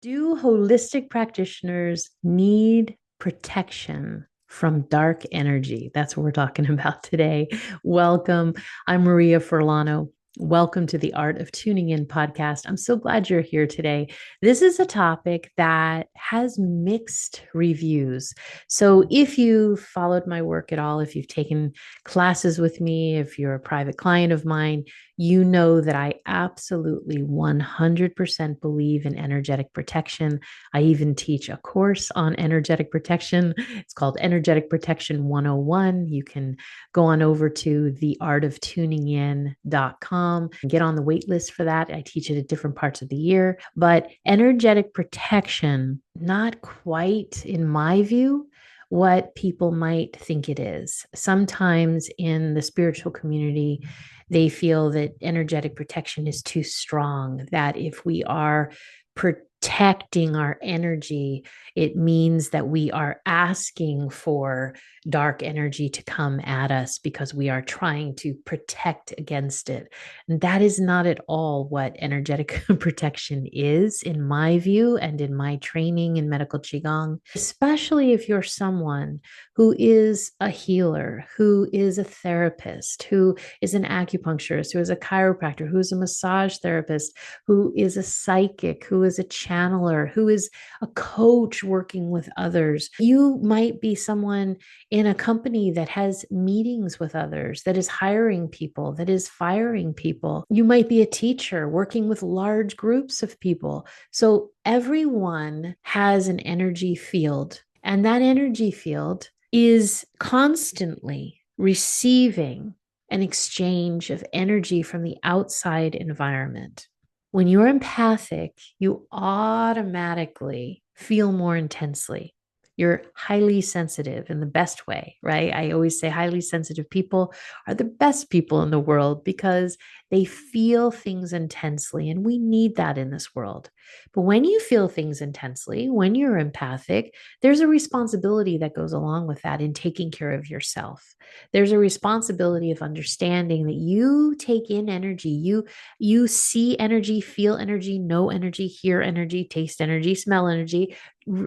Do holistic practitioners need protection from dark energy? That's what we're talking about today. Welcome. I'm Maria Furlano. Welcome to the Art of Tuning In podcast. I'm so glad you're here today. This is a topic that has mixed reviews. So, if you've followed my work at all, if you've taken classes with me, if you're a private client of mine, you know that I absolutely 100% believe in energetic protection. I even teach a course on energetic protection. It's called Energetic Protection 101. You can go on over to theartoftuningin.com and get on the wait list for that. I teach it at different parts of the year. But energetic protection, not quite, in my view, what people might think it is. Sometimes in the spiritual community, they feel that energetic protection is too strong, that if we are protecting our energy, it means that we are asking for dark energy to come at us because we are trying to protect against it. And that is not at all what energetic protection is, in my view, and in my training in medical Qigong, especially if you're someone who is a healer, who is a therapist, who is an acupuncturist, who is a chiropractor, who is a massage therapist, who is a psychic, who is a channeler, who is a coach working with others. You might be someone in a company that has meetings with others, that is hiring people, that is firing people. You might be a teacher working with large groups of people. So everyone has an energy field, and that energy field is constantly receiving an exchange of energy from the outside environment. When you're empathic, you automatically feel more intensely. You're highly sensitive in the best way, right? I always say highly sensitive people are the best people in the world because they feel things intensely, and we need that in this world. But when you feel things intensely, when you're empathic, there's a responsibility that goes along with that in taking care of yourself. There's a responsibility of understanding that you take in energy, you see energy, feel energy, know energy, hear energy, taste energy, smell energy,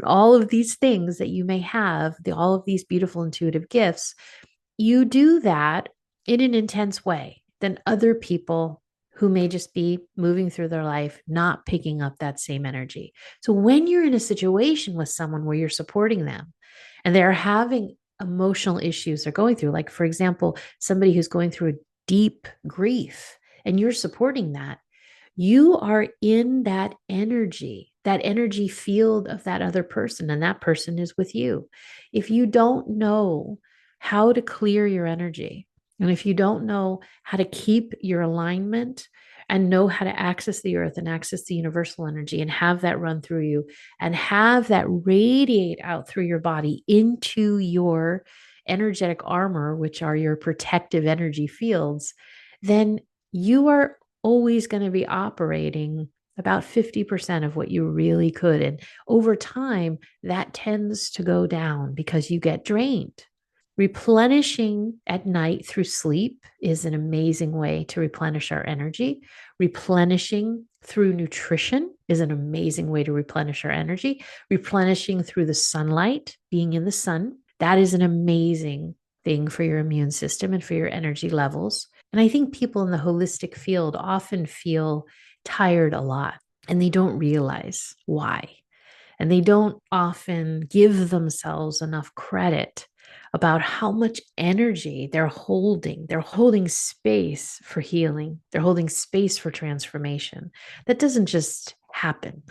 all of these things that you may have, all of these beautiful intuitive gifts. You do that in an intense way than other people who may just be moving through their life, not picking up that same energy. So when you're in a situation with someone where you're supporting them and they're having emotional issues they're going through, like, for example, somebody who's going through a deep grief and you're supporting that, you are in that energy field of that other person, and that person is with you. If you don't know how to clear your energy, and if you don't know how to keep your alignment and know how to access the earth and access the universal energy and have that run through you and have that radiate out through your body into your energetic armor, which are your protective energy fields, then you are always going to be operating about 50% of what you really could. And over time, that tends to go down because you get drained. Replenishing at night through sleep is an amazing way to replenish our energy. Replenishing through nutrition is an amazing way to replenish our energy. Replenishing through the sunlight, being in the sun, that is an amazing thing for your immune system and for your energy levels. And I think people in the holistic field often feel tired a lot and they don't realize why. And they don't often give themselves enough credit about how much energy they're holding. They're holding space for healing. They're holding space for transformation. That doesn't just happen.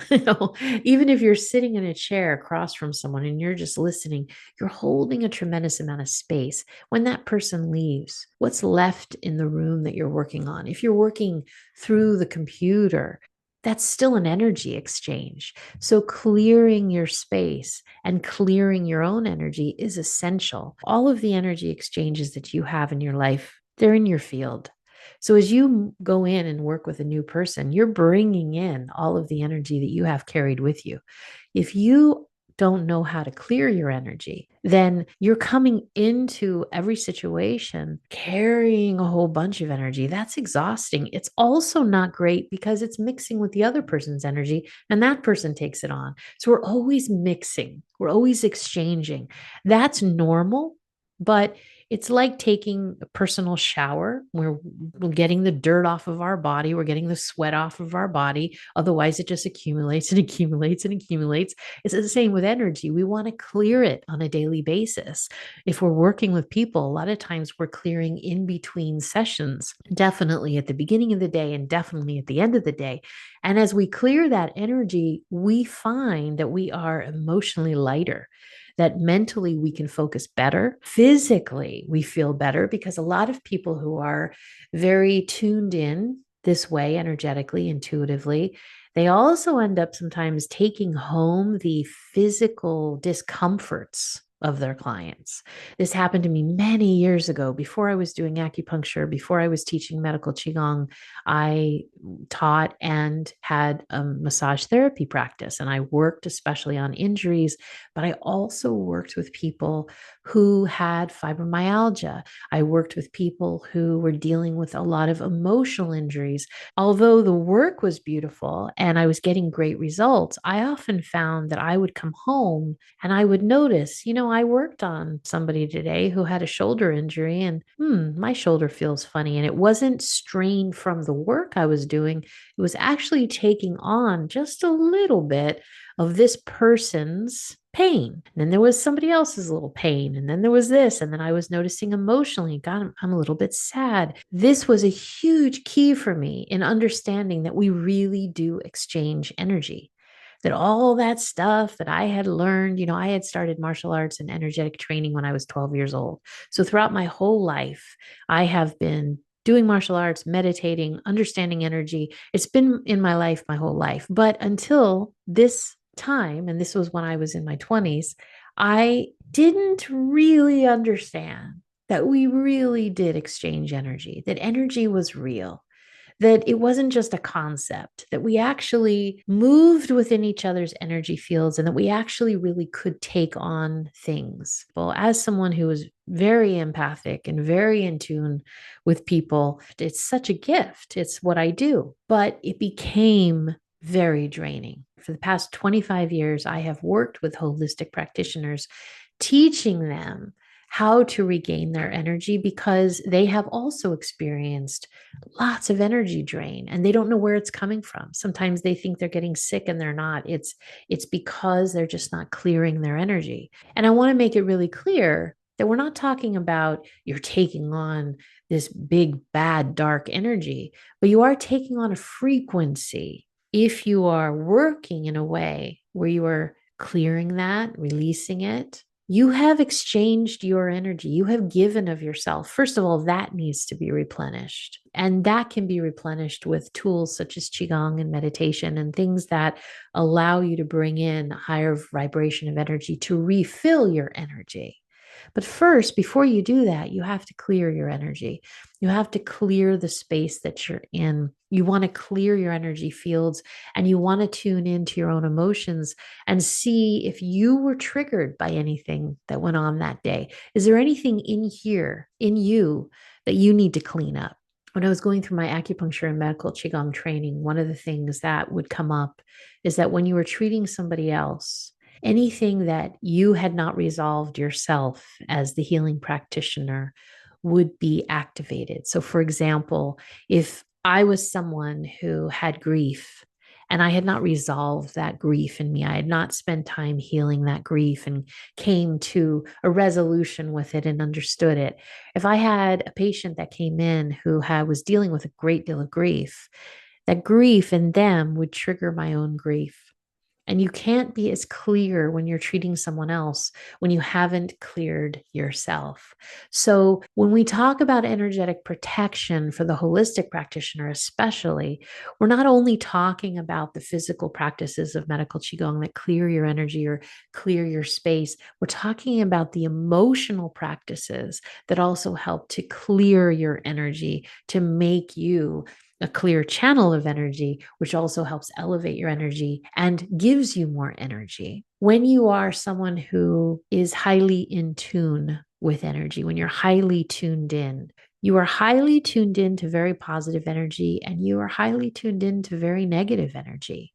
Even if you're sitting in a chair across from someone and you're just listening, you're holding a tremendous amount of space. When that person leaves, what's left in the room that you're working on? If you're working through the computer, that's still an energy exchange. So clearing your space and clearing your own energy is essential. All of the energy exchanges that you have in your life, they're in your field. So as you go in and work with a new person, you're bringing in all of the energy that you have carried with you. If you don't know how to clear your energy, then you're coming into every situation carrying a whole bunch of energy. That's exhausting. It's also not great because it's mixing with the other person's energy and that person takes it on. So we're always mixing, we're always exchanging. That's normal, but it's like taking a personal shower. We're getting the dirt off of our body. We're getting the sweat off of our body. Otherwise, it just accumulates and accumulates and accumulates. It's the same with energy. We want to clear it on a daily basis. If we're working with people, a lot of times we're clearing in between sessions, definitely at the beginning of the day and definitely at the end of the day. And as we clear that energy, we find that we are emotionally lighter, that mentally we can focus better. Physically, we feel better because a lot of people who are very tuned in this way, energetically, intuitively, they also end up sometimes taking home the physical discomforts of their clients. This happened to me many years ago before I was doing acupuncture, before I was teaching medical Qigong. I taught and had a massage therapy practice, and I worked especially on injuries, but I also worked with people who had fibromyalgia. I worked with people who were dealing with a lot of emotional injuries. Although the work was beautiful and I was getting great results, I often found that I would come home and I would notice, I worked on somebody today who had a shoulder injury and my shoulder feels funny. And it wasn't strained from the work I was doing, it was actually taking on just a little bit of this person's pain. And then there was somebody else's little pain. And then there was this. And then I was noticing emotionally, God, I'm a little bit sad. This was a huge key for me in understanding that we really do exchange energy. That all that stuff that I had learned, I had started martial arts and energetic training when I was 12 years old. So throughout my whole life, I have been doing martial arts, meditating, understanding energy. It's been in my life my whole life. But until this time, and this was when I was in my 20s, I didn't really understand that we really did exchange energy, that energy was real, that it wasn't just a concept, that we actually moved within each other's energy fields and that we actually really could take on things. Well, as someone who is very empathic and very in tune with people, it's such a gift. It's what I do, but it became very draining. For the past 25 years, I have worked with holistic practitioners, teaching them how to regain their energy because they have also experienced lots of energy drain and they don't know where it's coming from. Sometimes they think they're getting sick and they're not. It's because they're just not clearing their energy. And I want to make it really clear that we're not talking about you're taking on this big bad dark energy, but you are taking on a frequency if you are working in a way where you are clearing that, releasing it. You have exchanged your energy. You have given of yourself. First of all, that needs to be replenished. And that can be replenished with tools such as Qigong and meditation and things that allow you to bring in higher vibration of energy to refill your energy. But first, before you do that, you have to clear your energy. You have to clear the space that you're in. You want to clear your energy fields and you want to tune into your own emotions and see if you were triggered by anything that went on that day. Is there anything in here, in you, that you need to clean up? When I was going through my acupuncture and medical Qigong training, one of the things that would come up is that when you were treating somebody else, anything that you had not resolved yourself as the healing practitioner would be activated. So, for example, if I was someone who had grief and I had not resolved that grief in me, I had not spent time healing that grief and came to a resolution with it and understood it. If I had a patient that came in who was dealing with a great deal of grief, that grief in them would trigger my own grief. And you can't be as clear when you're treating someone else when you haven't cleared yourself. So, when we talk about energetic protection for the holistic practitioner, especially, we're not only talking about the physical practices of medical Qigong that clear your energy or clear your space. We're talking about the emotional practices that also help to clear your energy, to make you a clear channel of energy, which also helps elevate your energy and gives you more energy. When you are someone who is highly in tune with energy, when you're highly tuned in, you are highly tuned in to very positive energy and you are highly tuned in to very negative energy.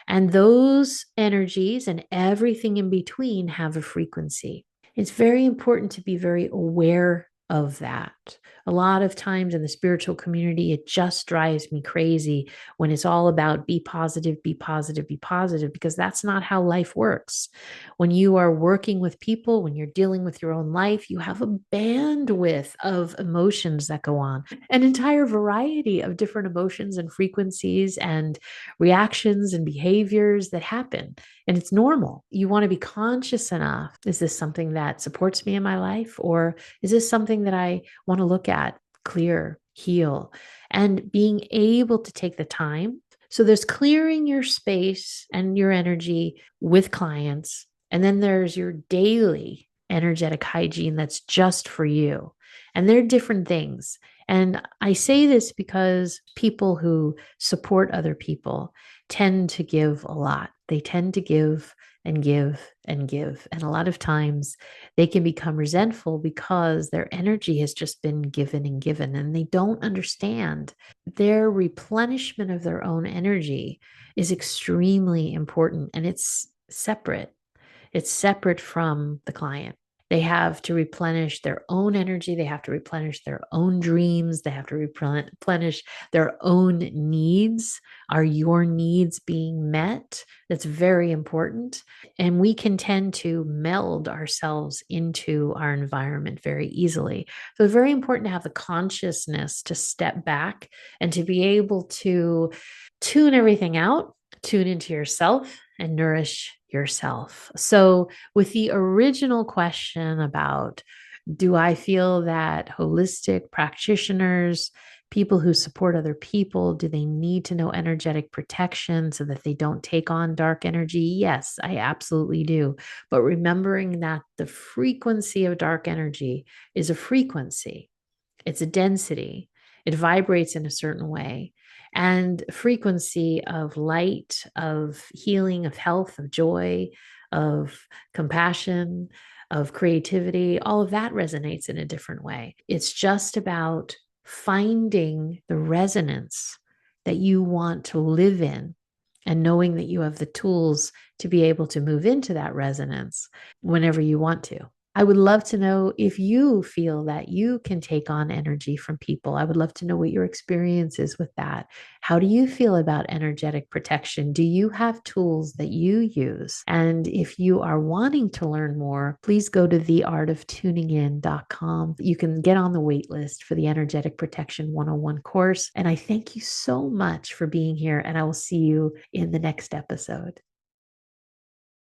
And those energies and everything in between have a frequency. It's very important to be very aware of that. A lot of times in the spiritual community, it just drives me crazy when it's all about be positive, be positive, be positive, because that's not how life works. When you are working with people, when you're dealing with your own life, you have a bandwidth of emotions that go on, an entire variety of different emotions and frequencies and reactions and behaviors that happen. And it's normal. You want to be conscious enough. Is this something that supports me in my life? Or is this something that I want to look at, clear, heal, and being able to take the time? So there's clearing your space and your energy with clients. And then there's your daily energetic hygiene that's just for you. And they're different things. And I say this because people who support other people tend to give a lot. They tend to give and give and give. And a lot of times they can become resentful because their energy has just been given and given, and they don't understand their replenishment of their own energy is extremely important, and it's separate. It's separate from the client. They have to replenish their own energy. They have to replenish their own dreams. They have to replenish their own needs. Are your needs being met? That's very important. And we can tend to meld ourselves into our environment very easily. So it's very important to have the consciousness to step back and to be able to tune everything out, tune into yourself, and nourish yourself. So, with the original question about do I feel that holistic practitioners, people who support other people, do they need to know energetic protection so that they don't take on dark energy? Yes, I absolutely do. But remembering that the frequency of dark energy is a frequency, it's a density, it vibrates in a certain way. And frequency of light, of healing, of health, of joy, of compassion, of creativity, all of that resonates in a different way. It's just about finding the resonance that you want to live in and knowing that you have the tools to be able to move into that resonance whenever you want to. I would love to know if you feel that you can take on energy from people. I would love to know what your experience is with that. How do you feel about energetic protection? Do you have tools that you use? And if you are wanting to learn more, please go to theartoftuningin.com. You can get on the wait list for the Energetic Protection 101 course. And I thank you so much for being here, and I will see you in the next episode.